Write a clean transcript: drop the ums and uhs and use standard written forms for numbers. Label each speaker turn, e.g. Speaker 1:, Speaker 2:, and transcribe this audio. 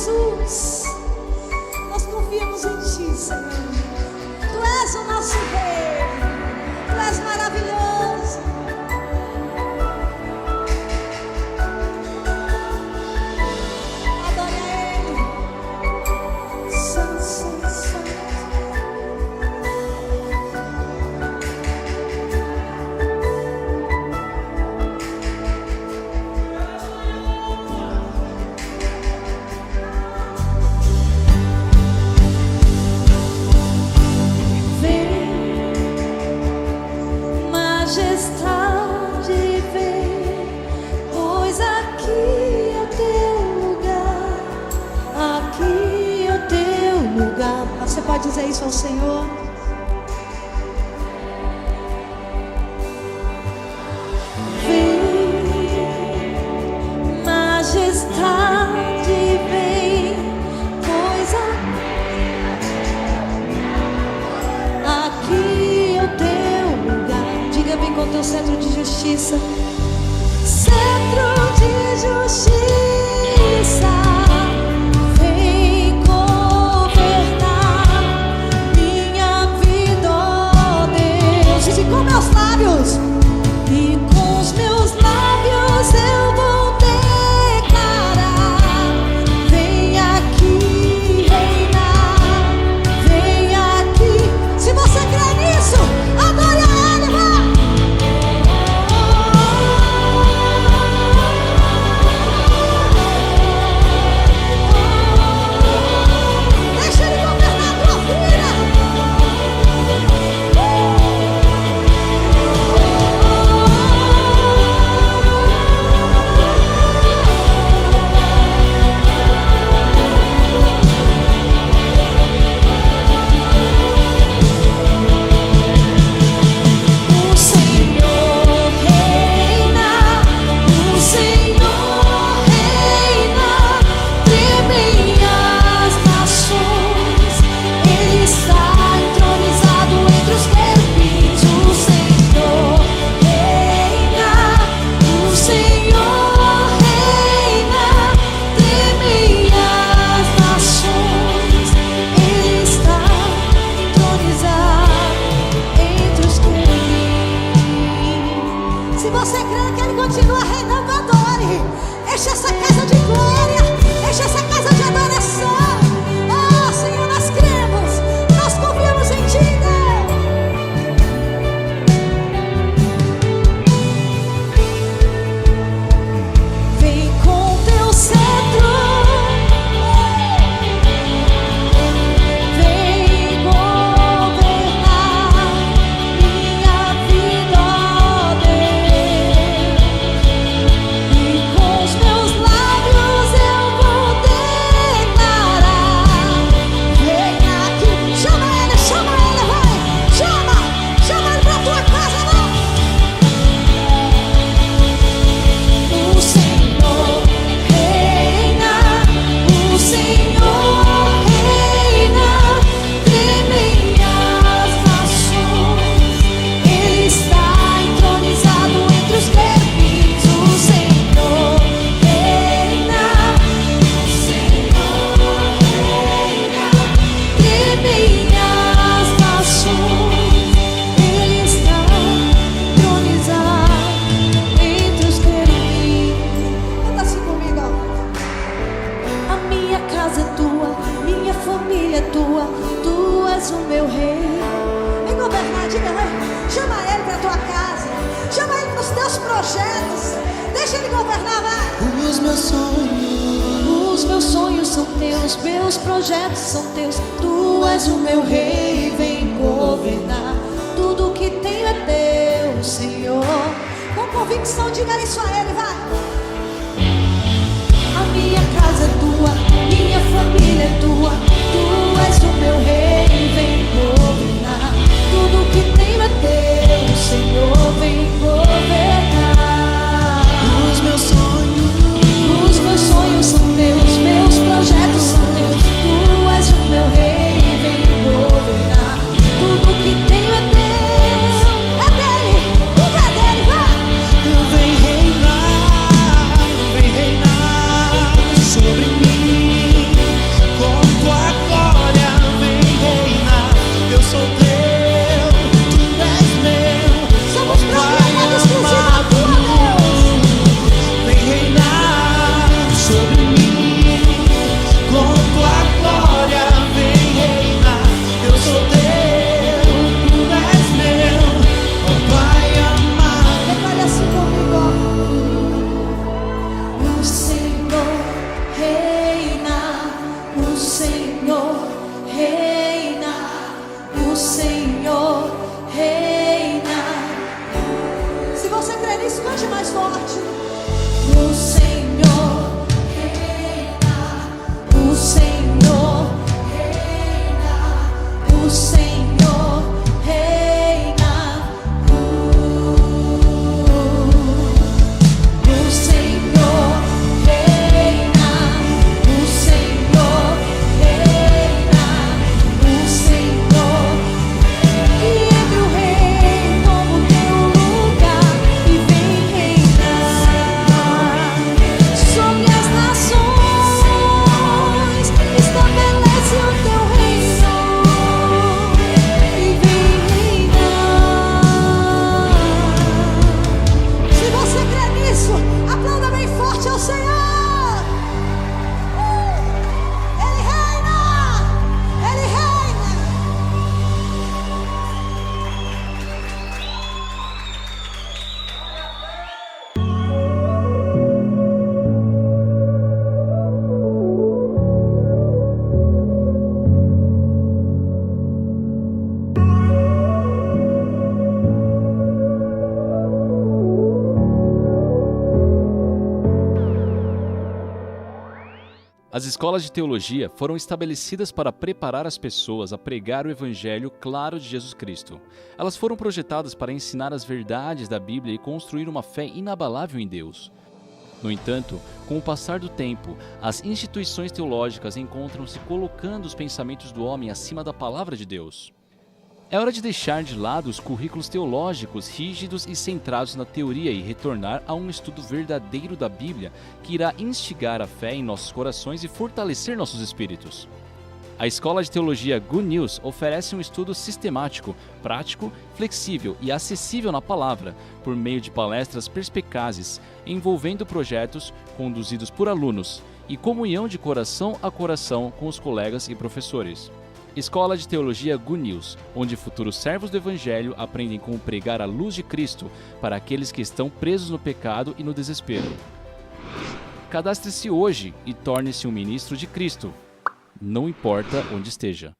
Speaker 1: Jesus. Nós confiamos em Ti, Senhor. Tu és o nosso Rei. Tu és maravilhoso. Adore a Ele. Santo, santo, santo. Majestade, vem, pois aqui é o teu lugar. Aqui é o teu lugar. Você pode dizer isso ao Senhor? Vem, majestade, vem, pois aqui é o teu lugar. Diga bem com teu cetro de justiça. Cetro de justiça, vem governar minha vida, ó Deus. E com meus lábios, e com os meus lábios eu vou declarar: vem aqui reinar, vem aqui. Se você crê nisso, adore a Ele, vai. Deixa Ele governar a tua vida. O Senhor reina, o Senhor reina, tremem as nações, Ele está entronizado entre os querubins. O Senhor reina, o Senhor reina, tremem as nações, Ele está entronizado entre os querubins. Se você crê que Ele continua reinando, adore. Enche essa casa de glória, enche essa casa de adoração. Oh Senhor, nós cremos, nós confiamos em Ti, Deus. Vem com teu cetro, vem governar minha vida, ó Deus. E com os meus lábios eu vou declarar: vem aqui. Chama Ele, vai. Chama Ele pra tua casa, vai. O Senhor reina, o Senhor reina, tremem as nações, Ele está entronizado entre os querubins. O Senhor reina, o Senhor reina, tremem as nações, Ele está entronizado entre os querubins. Canta assim comigo, ó. A minha casa é tua, minha família é tua, tu és o meu rei. Vem governar, diga, vai. Chama Ele pra tua casa, chama Ele pros teus projetos, deixa Ele governar, vai. Os meus sonhos são teus, meus projetos são teus, tu és o meu rei, vem governar. Tudo que tenho é teu, Senhor. Com convicção, diga isso a Ele, vai. A minha casa é tua, minha família é tua, tu és o meu rei, vem governar. Tudo que tenho é teu, Senhor, vem governar. Os meus sonhos são teus, meus projetos são teus, tu és o meu rei, vem governar. Tudo que tenho é teu, é dele, tudo é dele, vai. Vem reinar sobre mim. isso, cante mais forte. O Senhor reina, o Senhor reina, o Senhor reina. O Senhor reina, o Senhor reina, o Senhor. E entre o rei toma o teu lugar e vem reinar sobre as nações. Estabelece o teu reino e vem reinar. Se você crê nisso, aplauda bem forte ao Senhor. Ele reina! Ele reina!
Speaker 2: As escolas de teologia foram estabelecidas para preparar as pessoas a pregar o evangelho claro de Jesus Cristo. Elas foram projetadas para ensinar as verdades da Bíblia e construir uma fé inabalável em Deus. No entanto, com o passar do tempo, as instituições teológicas encontram-se colocando os pensamentos do homem acima da palavra de Deus. É hora de deixar de lado os currículos teológicos rígidos e centrados na teoria e retornar a um estudo verdadeiro da Bíblia que irá instigar a fé em nossos corações e fortalecer nossos espíritos. A Escola de Teologia Good News oferece um estudo sistemático, prático, flexível e acessível na palavra, por meio de palestras perspicazes, envolvendo projetos conduzidos por alunos e comunhão de coração a coração com os colegas e professores. Escola de Teologia Good News, onde futuros servos do Evangelho aprendem como pregar a luz de Cristo para aqueles que estão presos no pecado e no desespero. Cadastre-se hoje e torne-se um ministro de Cristo, não importa onde esteja.